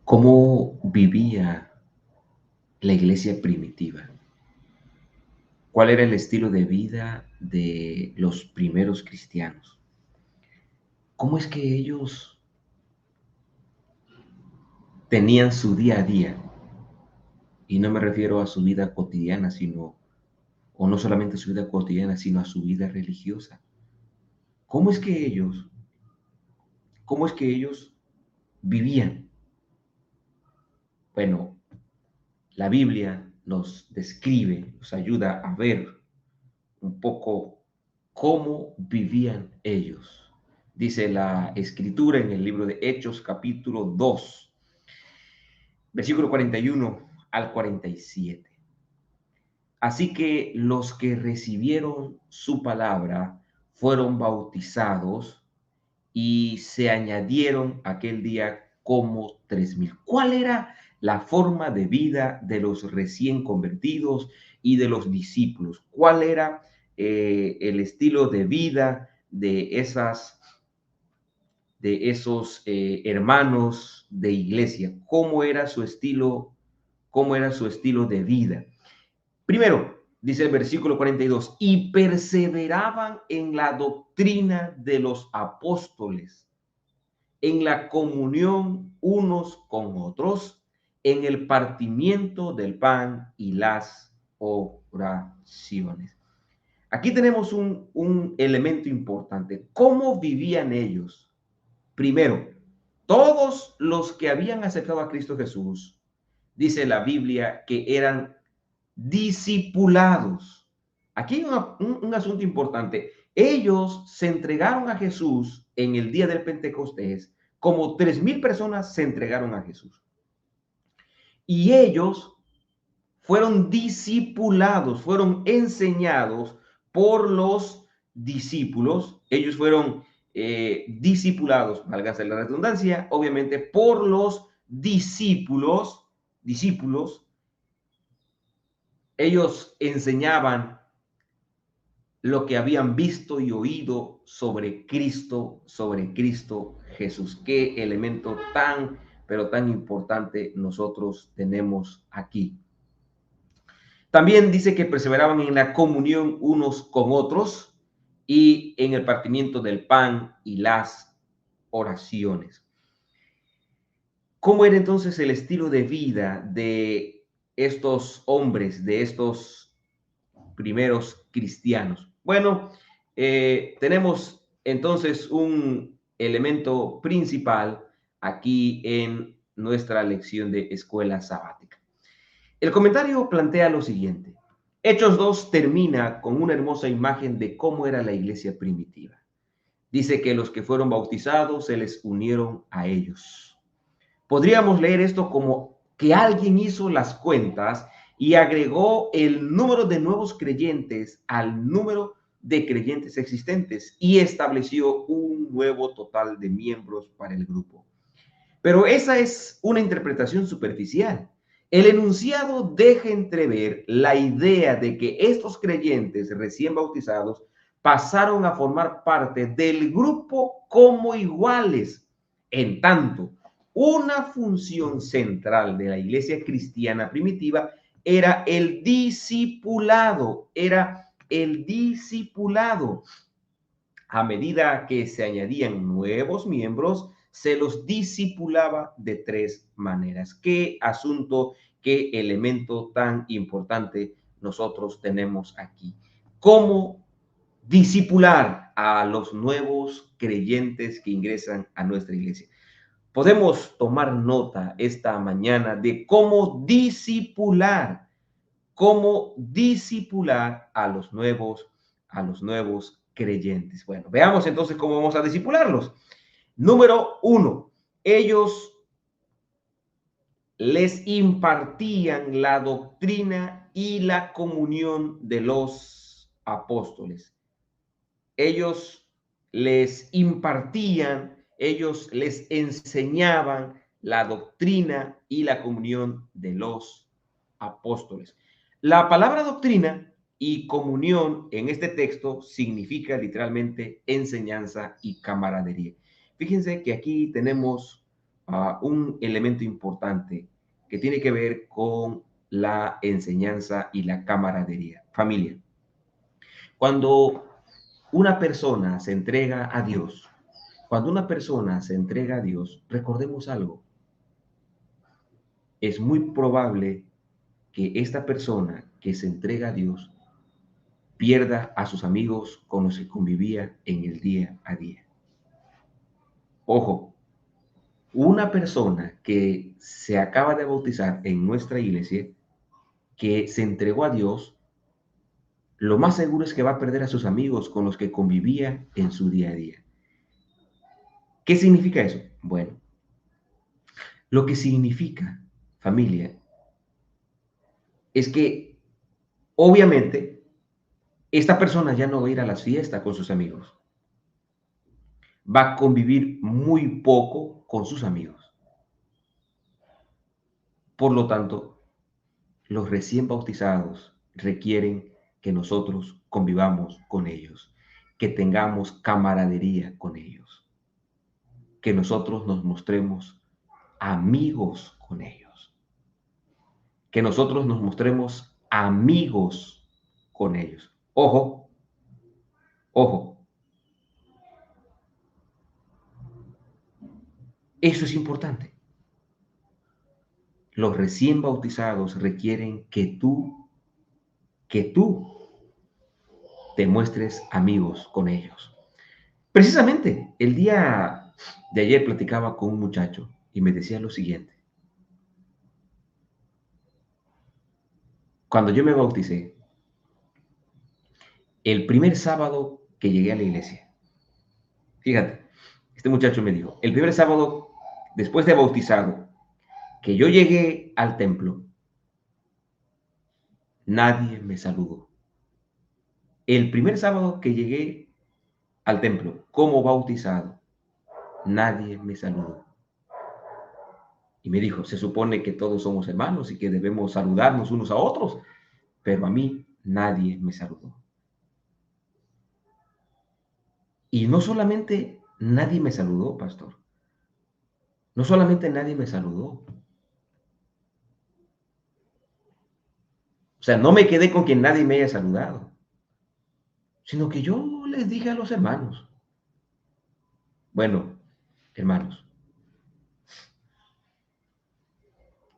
¿Cómo vivía la iglesia primitiva? ¿Cuál era el estilo de vida de los primeros cristianos? ¿Cómo es que ellos tenían su día a día? Y no me refiero a su vida cotidiana, o no solamente a su vida cotidiana, sino a su vida religiosa. ¿Cómo es que ellos, cómo es que ellos vivían? Bueno, la Biblia nos describe, nos ayuda a ver un poco cómo vivían ellos. Dice la escritura en el libro de Hechos, capítulo 2, versículo 41 al 47. Así que los que recibieron su palabra fueron bautizados y se añadieron aquel día como 3,000. ¿Cuál era la forma de vida de los recién convertidos y de los discípulos? ¿Cuál era el estilo de vida de esos hermanos de iglesia? ¿Cómo era su estilo de vida? Primero, dice el versículo 42, y perseveraban en la doctrina de los apóstoles, en la comunión unos con otros, en el partimiento del pan y las oraciones. Aquí tenemos un elemento importante. ¿Cómo vivían ellos? Primero, todos los que habían aceptado a Cristo Jesús, dice la Biblia, que eran discipulados. Aquí hay un asunto importante. Ellos se entregaron a Jesús en el día del Pentecostés, como 3,000 personas se entregaron a Jesús. Y ellos fueron discipulados, fueron enseñados por los discípulos. Ellos fueron discipulados, valga la redundancia, obviamente, por los discípulos. Ellos enseñaban lo que habían visto y oído sobre Cristo Jesús. Qué elemento tan, pero tan importante nosotros tenemos aquí. También dice que perseveraban en la comunión unos con otros y en el partimiento del pan y las oraciones. ¿Cómo era entonces el estilo de vida de estos hombres, de estos primeros cristianos? Bueno, tenemos entonces un elemento principal aquí en nuestra lección de escuela sabática. El comentario plantea lo siguiente. Hechos 2 termina con una hermosa imagen de cómo era la iglesia primitiva. Dice que los que fueron bautizados se les unieron a ellos. Podríamos leer esto como que alguien hizo las cuentas y agregó el número de nuevos creyentes al número de creyentes existentes y estableció un nuevo total de miembros para el grupo. Pero esa es una interpretación superficial. El enunciado deja entrever la idea de que estos creyentes recién bautizados pasaron a formar parte del grupo como iguales. En tanto, una función central de la iglesia cristiana primitiva era el discipulado, A medida que se añadían nuevos miembros, se los discipulaba de tres maneras. Qué asunto, qué elemento tan importante nosotros tenemos aquí. ¿Cómo discipular a los nuevos creyentes que ingresan a nuestra iglesia? Podemos tomar nota esta mañana de cómo discipular a los nuevos creyentes. Bueno, veamos entonces cómo vamos a discipularlos. Número 1, ellos les impartían la doctrina y la comunión de los apóstoles. Ellos ellos les enseñaban la doctrina y la comunión de los apóstoles. La palabra doctrina y comunión en este texto significa literalmente enseñanza y camaradería. Fíjense que aquí tenemos un elemento importante que tiene que ver con la enseñanza y la camaradería. Familia, cuando una persona se entrega a Dios, cuando una persona se entrega a Dios, recordemos algo, es muy probable que esta persona que se entrega a Dios pierda a sus amigos con los que convivía en el día a día. Ojo, una persona que se acaba de bautizar en nuestra iglesia, que se entregó a Dios, lo más seguro es que va a perder a sus amigos con los que convivía en su día a día. ¿Qué significa eso? Bueno, lo que significa, familia, es que obviamente esta persona ya no va a ir a las fiestas con sus amigos, va a convivir muy poco con sus amigos. Por lo tanto, los recién bautizados requieren que nosotros convivamos con ellos, que tengamos camaradería con ellos, que nosotros nos mostremos amigos con ellos, que nosotros nos mostremos amigos con ellos. Ojo, ojo, eso es importante. Los recién bautizados requieren que tú te muestres amigos con ellos. Precisamente, el día de ayer platicaba con un muchacho y me decía lo siguiente. Cuando yo me bauticé, el primer sábado que llegué a la iglesia, fíjate, este muchacho me dijo, el primer sábado después de bautizado, que yo llegué al templo, nadie me saludó. El primer sábado que llegué al templo como bautizado, nadie me saludó. Y me dijo, se supone que todos somos hermanos y que debemos saludarnos unos a otros, pero a mí nadie me saludó. Y no solamente nadie me saludó, pastor. No solamente nadie me saludó. O sea, no me quedé con que nadie me haya saludado, sino que yo les dije a los hermanos, bueno, hermanos,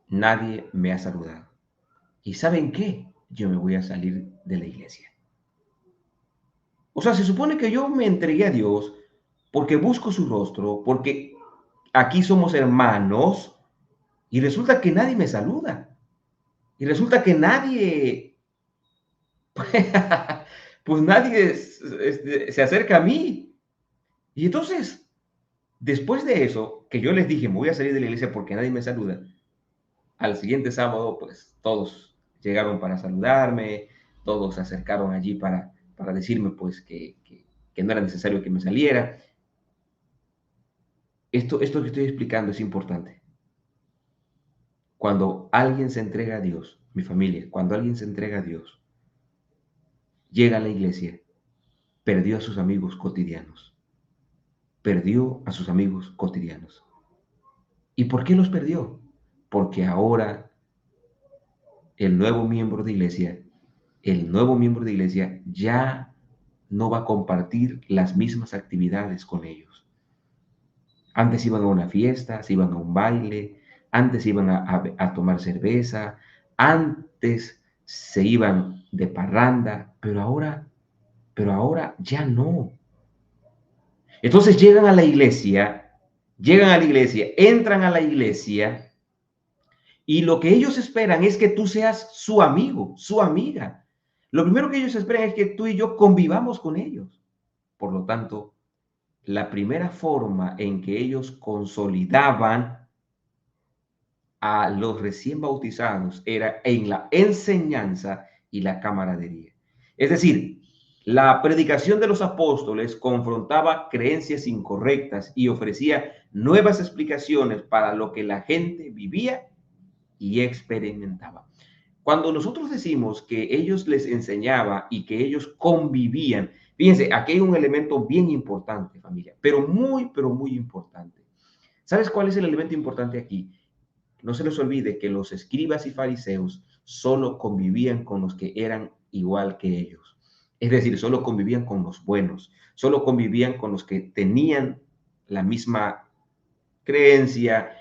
nadie me ha saludado. ¿Y saben qué? Yo me voy a salir de la iglesia. O sea, se supone que yo me entregué a Dios porque busco su rostro, porque aquí somos hermanos, y resulta que nadie me saluda. Y resulta que nadie, pues nadie se acerca a mí. Y entonces, después de eso, que yo les dije, me voy a salir de la iglesia porque nadie me saluda, al siguiente sábado, pues todos llegaron para saludarme, todos se acercaron allí para decirme pues que no era necesario que me saliera. Esto que estoy explicando es importante. Cuando alguien se entrega a Dios, mi familia, cuando alguien se entrega a Dios, llega a la iglesia, perdió a sus amigos cotidianos. Perdió a sus amigos cotidianos. ¿Y por qué los perdió? Porque ahora el nuevo miembro de iglesia, el nuevo miembro de iglesia ya no va a compartir las mismas actividades con ellos. Antes iban a una fiesta, se iban a un baile, antes iban a tomar cerveza, antes se iban de parranda, pero ahora ya no. Entonces llegan a la iglesia, entran a la iglesia y lo que ellos esperan es que tú seas su amigo, su amiga. Lo primero que ellos esperan es que tú y yo convivamos con ellos. Por lo tanto, la primera forma en que ellos consolidaban a los recién bautizados era en la enseñanza y la camaradería. Es decir, la predicación de los apóstoles confrontaba creencias incorrectas y ofrecía nuevas explicaciones para lo que la gente vivía y experimentaba. Cuando nosotros decimos que ellos les enseñaba y que ellos convivían, fíjense, aquí hay un elemento bien importante, familia, pero muy importante. ¿Sabes cuál es el elemento importante aquí? No se les olvide que los escribas y fariseos solo convivían con los que eran igual que ellos. Es decir, solo convivían con los buenos, solo convivían con los que tenían la misma creencia,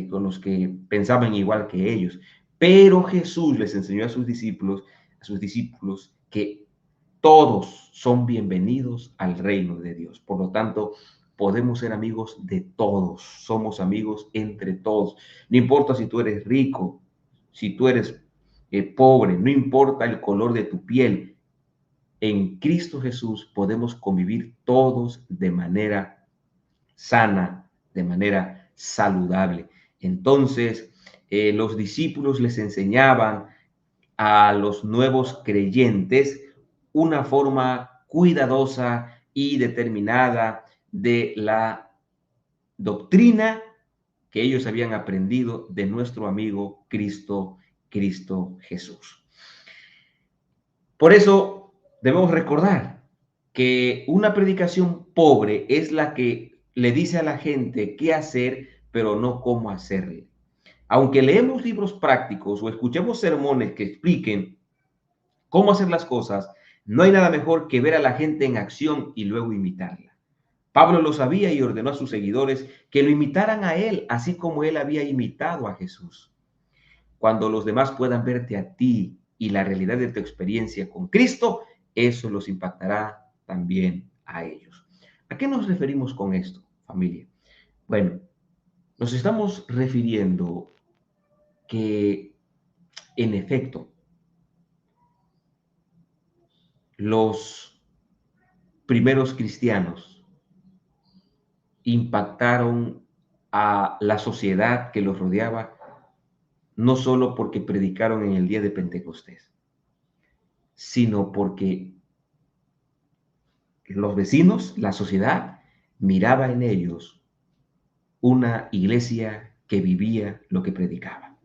con los que pensaban igual que ellos. Pero Jesús les enseñó a sus discípulos que todos son bienvenidos al reino de Dios. Por lo tanto, podemos ser amigos de todos, somos amigos entre todos. No importa si tú eres rico, si tú eres pobre, no importa el color de tu piel. En Cristo Jesús podemos convivir todos de manera sana, de manera saludable. Entonces, los discípulos les enseñaban a los nuevos creyentes una forma cuidadosa y determinada de la doctrina que ellos habían aprendido de nuestro amigo Cristo Jesús. Por eso debemos recordar que una predicación pobre es la que le dice a la gente qué hacer, pero no cómo hacerle. Aunque leemos libros prácticos o escuchemos sermones que expliquen cómo hacer las cosas, no hay nada mejor que ver a la gente en acción y luego imitarla. Pablo lo sabía y ordenó a sus seguidores que lo imitaran a él, así como él había imitado a Jesús. Cuando los demás puedan verte a ti y la realidad de tu experiencia con Cristo, eso los impactará también a ellos. ¿A qué nos referimos con esto, familia? Bueno, nos estamos refiriendo que, en efecto, los primeros cristianos impactaron a la sociedad que los rodeaba, no solo porque predicaron en el día de Pentecostés, sino porque los vecinos, la sociedad, miraba en ellos una iglesia que vivía lo que predicaba.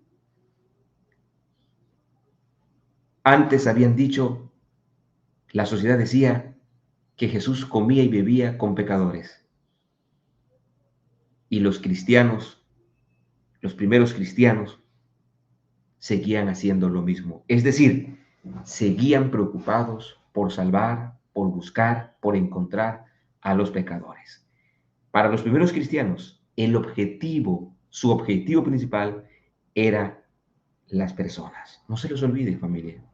Antes habían dicho, la sociedad decía que Jesús comía y bebía con pecadores. Y los cristianos, los primeros cristianos, seguían haciendo lo mismo. Es decir, seguían preocupados por salvar, por buscar, por encontrar a los pecadores. Para los primeros cristianos, su objetivo principal era las personas. No se les olvide, familia.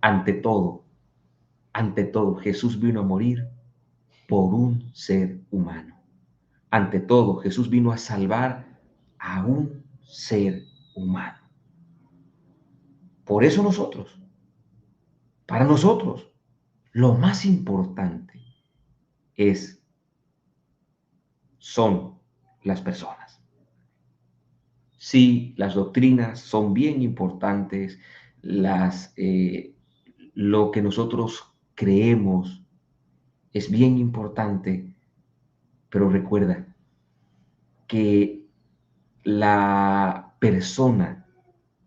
Ante todo, Jesús vino a morir por un ser humano. Ante todo, Jesús vino a salvar a un ser humano. Por eso para nosotros, lo más importante son las personas. Sí, las doctrinas son bien importantes, lo que nosotros creemos es bien importante, pero recuerda que la persona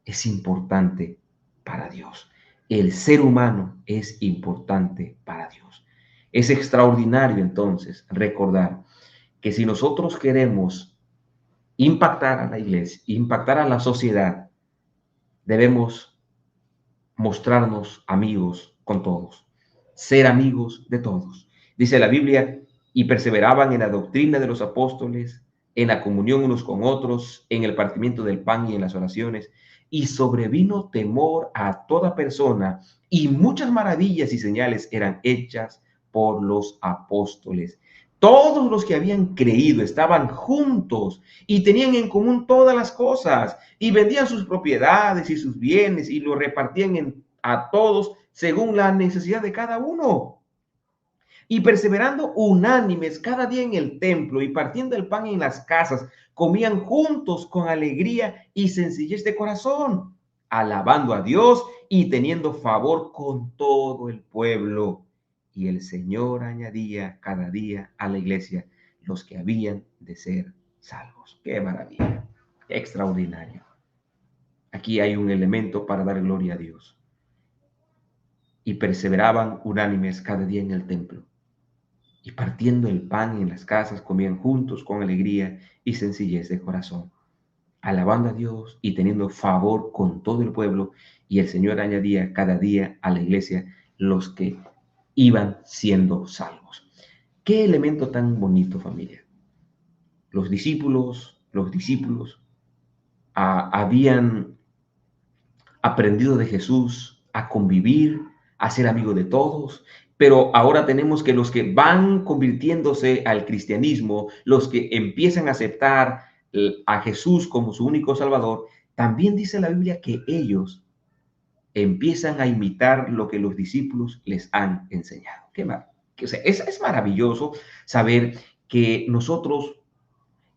es importante para Dios. El ser humano es importante para Dios. Es extraordinario entonces recordar que si nosotros queremos impactar a la iglesia, impactar a la sociedad, debemos mostrarnos amigos con todos, ser amigos de todos. Dice la Biblia, y perseveraban en la doctrina de los apóstoles, en la comunión unos con otros, en el partimiento del pan y en las oraciones, y sobrevino temor a toda persona, y muchas maravillas y señales eran hechas por los apóstoles. Todos los que habían creído estaban juntos y tenían en común todas las cosas y vendían sus propiedades y sus bienes y lo repartían a todos según la necesidad de cada uno. Y perseverando unánimes cada día en el templo y partiendo el pan en las casas, comían juntos con alegría y sencillez de corazón, alabando a Dios y teniendo favor con todo el pueblo. Y el Señor añadía cada día a la iglesia los que habían de ser salvos. ¡Qué maravilla! ¡Qué extraordinario! Aquí hay un elemento para dar gloria a Dios. Y perseveraban unánimes cada día en el templo. y partiendo el pan en las casas comían juntos con alegría y sencillez de corazón, alabando a Dios y teniendo favor con todo el pueblo, y el Señor añadía cada día a la iglesia los que iban siendo salvos. Qué elemento tan bonito, familia. Los discípulos habían aprendido de Jesús a convivir, a ser amigo de todos, pero ahora tenemos que los que van convirtiéndose al cristianismo, los que empiezan a aceptar a Jesús como su único Salvador, también dice la Biblia que ellos empiezan a imitar lo que los discípulos les han enseñado. O sea, es maravilloso saber que nosotros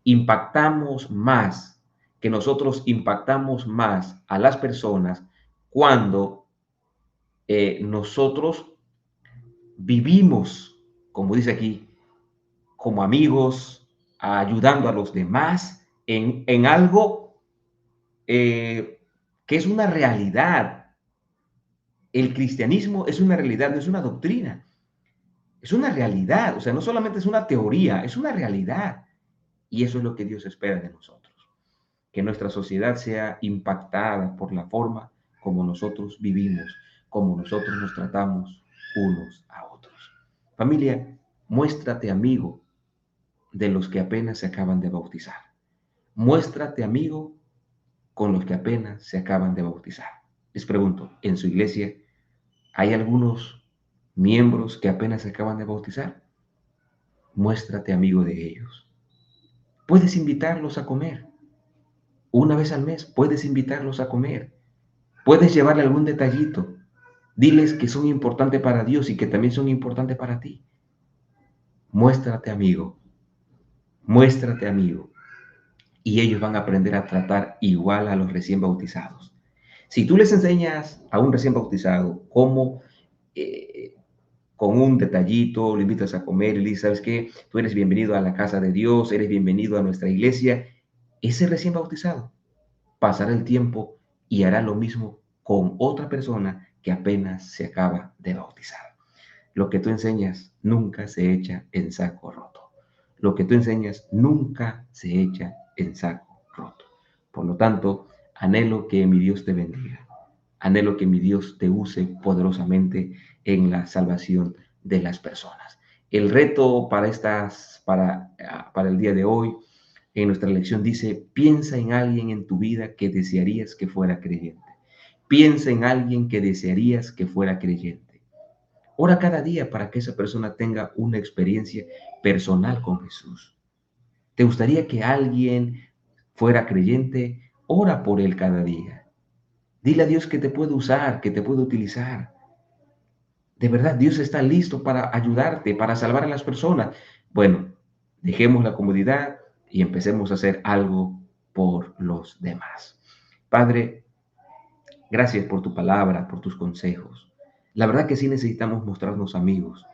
impactamos más a las personas cuando nosotros vivimos, como dice aquí, como amigos, ayudando a los demás en algo que es una realidad. El cristianismo es una realidad, no es una doctrina. Es una realidad, o sea, no solamente es una teoría, es una realidad. Y eso es lo que Dios espera de nosotros. Que nuestra sociedad sea impactada por la forma como nosotros vivimos, como nosotros nos tratamos unos a otros. Familia, muéstrate amigo de los que apenas se acaban de bautizar. Muéstrate amigo con los que apenas se acaban de bautizar. Les pregunto, ¿en su iglesia hay algunos miembros que apenas se acaban de bautizar? Muéstrate amigo de ellos. Puedes invitarlos a comer. Una vez al mes puedes invitarlos a comer. Puedes llevarle algún detallito. Diles que son importantes para Dios y que también son importantes para ti. Muéstrate amigo. Muéstrate amigo. Y ellos van a aprender a tratar igual a los recién bautizados. Si tú les enseñas a un recién bautizado cómo con un detallito, le invitas a comer y le dices, ¿sabes qué? Tú eres bienvenido a la casa de Dios, eres bienvenido a nuestra iglesia. Ese recién bautizado pasará el tiempo y hará lo mismo con otra persona que apenas se acaba de bautizar. Lo que tú enseñas nunca se echa en saco roto. Lo que tú enseñas nunca se echa en saco roto. Por lo tanto, anhelo que mi Dios te bendiga. Anhelo que mi Dios te use poderosamente en la salvación de las personas. El reto para el día de hoy en nuestra lección dice, piensa en alguien en tu vida que desearías que fuera creyente. Piensa en alguien que desearías que fuera creyente. Ora cada día para que esa persona tenga una experiencia personal con Jesús. ¿Te gustaría que alguien fuera creyente? Ora por él cada día. Dile a Dios que te puede usar, que te puede utilizar. De verdad, Dios está listo para ayudarte, para salvar a las personas. Bueno, dejemos la comodidad y empecemos a hacer algo por los demás. Padre, gracias por tu palabra, por tus consejos. La verdad que sí necesitamos mostrarnos amigos,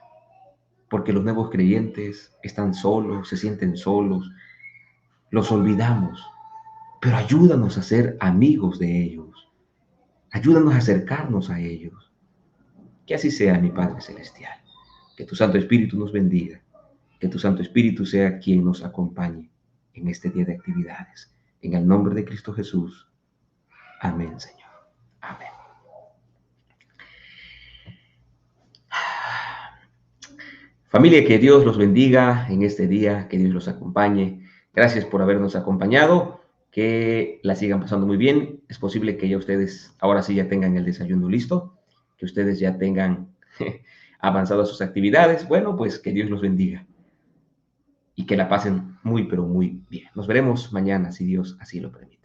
porque los nuevos creyentes están solos, se sienten solos, los olvidamos, pero ayúdanos a ser amigos de ellos. Ayúdanos a acercarnos a ellos. Que así sea, mi Padre Celestial. Que tu Santo Espíritu nos bendiga. Que tu Santo Espíritu sea quien nos acompañe en este día de actividades. En el nombre de Cristo Jesús. Amén, Señor. Amén. Familia, que Dios los bendiga en este día, que Dios los acompañe. Gracias por habernos acompañado, que la sigan pasando muy bien. Es posible que ya ustedes ahora sí ya tengan el desayuno listo, que ustedes ya tengan avanzado sus actividades. Bueno, pues que Dios los bendiga y que la pasen muy, pero muy bien. Nos veremos mañana, si Dios así lo permite.